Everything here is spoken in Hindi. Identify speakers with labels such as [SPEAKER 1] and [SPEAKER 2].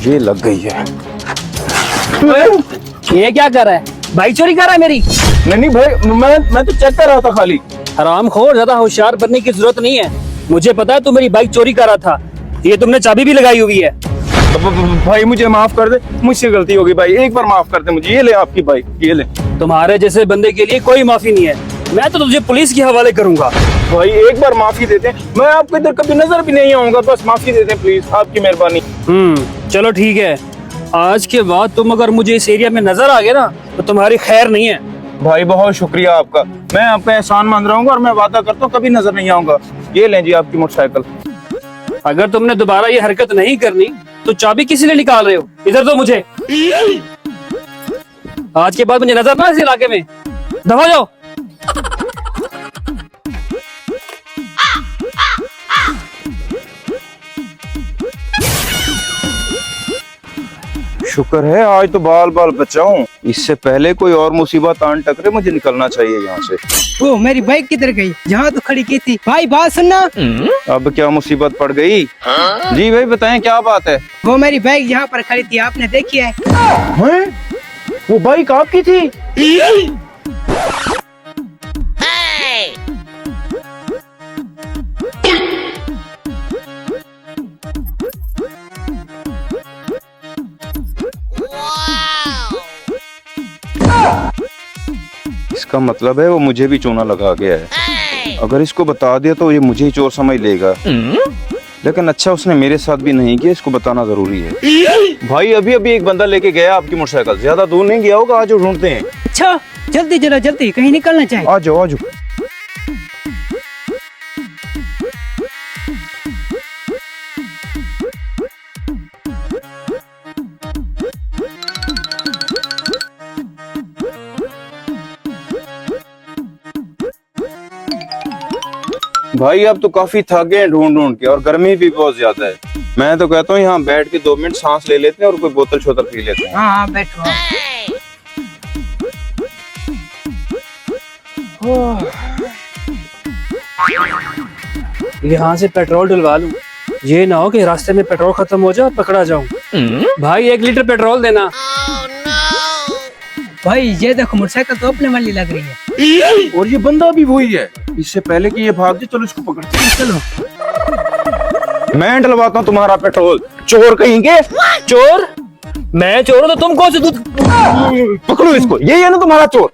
[SPEAKER 1] ये लग गई है।
[SPEAKER 2] ये क्या कर रहा है? बाइक चोरी कर रहा है मेरी?
[SPEAKER 1] नहीं भाई, मैं तो चेक कर रहा था खाली।
[SPEAKER 2] हरामखोर, ज्यादा होशियार बनने की जरूरत नहीं है। मुझे पता है तू मेरी बाइक चोरी कर रहा था। ये तुमने चाबी भी लगाई हुई है।
[SPEAKER 1] भाई मुझे माफ कर दे, मुझसे गलती होगी भाई, एक बार माफ कर दे मुझे। ये ले आपकी बाइक, ये ले।
[SPEAKER 2] तुम्हारे जैसे बंदे के लिए कोई माफी नहीं है। मैं तो तुझे पुलिस के हवाले करूंगा।
[SPEAKER 1] भाई एक बार माफी देते, मैं आपको इधर कभी नजर भी नहीं आऊंगा, बस माफी देते प्लीज, आपकी मेहरबानी।
[SPEAKER 2] चलो ठीक है। आज के बाद तुम अगर मुझे इस एरिया में नजर आ गए ना तो तुम्हारी खैर नहीं है।
[SPEAKER 1] भाई बहुत शुक्रिया आपका, मैं आपका एहसान मान रहा हूँ और मैं वादा करता हूँ कभी नजर नहीं आऊंगा। ये लें जी आपकी मोटरसाइकिल।
[SPEAKER 2] अगर तुमने दोबारा ये हरकत नहीं करनी तो चाबी किसी लिए निकाल रहे हो? इधर दो मुझे। आज के बाद मुझे नजर ना इस इलाके में। दफा जाओ।
[SPEAKER 1] शुक्र है आज तो बाल बाल बचाऊं, इससे पहले कोई और मुसीबत आन टकरे मुझे निकलना चाहिए यहाँ से।
[SPEAKER 3] ओ मेरी बाइक किधर गई? यहाँ तो खड़ी की थी। भाई बात सुनना।
[SPEAKER 1] अब क्या मुसीबत पड़ गई? जी भाई बताएं क्या बात है?
[SPEAKER 3] वो मेरी बाइक यहाँ पर खड़ी थी, आपने देखी है?
[SPEAKER 1] हैं? वो बाइक आपकी थी? इसका मतलब है वो मुझे भी चूना लगा गया है। अगर इसको बता दिया तो ये मुझे ही चोर समझ लेगा। लेकिन अच्छा उसने मेरे साथ भी नहीं किया, इसको बताना जरूरी है। भाई अभी अभी एक बंदा लेके गया आपकी मोटरसाइकिल, ज्यादा दूर नहीं गया होगा, आज ढूंढते हैं।
[SPEAKER 3] अच्छा जल्दी जरा जल्दी, कहीं निकलना चाहिए।
[SPEAKER 1] आ जाओ आ जाओ। भाई अब तो काफी थक गए ढूंढ ढूंढ के, और गर्मी भी बहुत ज्यादा है। मैं तो कहता हूँ यहाँ बैठ के 2 मिनट सांस ले लेते हैं और कोई बोतल शोतल पी लेते हैं।
[SPEAKER 3] हाँ हाँ बैठो।
[SPEAKER 2] यहाँ से पेट्रोल डलवा लूं, ये ना हो कि रास्ते में पेट्रोल खत्म हो जाए और पकड़ा जाऊं। भाई 1 लीटर पेट्रोल देना।
[SPEAKER 3] भाई ये देखो मोटरसाइकिल तो अपने वाली लग रही है।
[SPEAKER 1] और ये बंदा भी वही है। इससे पहले कि ये भाग जाए, चलो इसको पकड़ते हैं।
[SPEAKER 3] चलो
[SPEAKER 1] मैं डलवाता हूँ तुम्हारा पेट्रोल, चोर कहेंगे।
[SPEAKER 2] चोर? मैं चोर हूं तो तुम कौन से दूध?
[SPEAKER 1] पकड़ो इसको, यही है ना तुम्हारा चोर?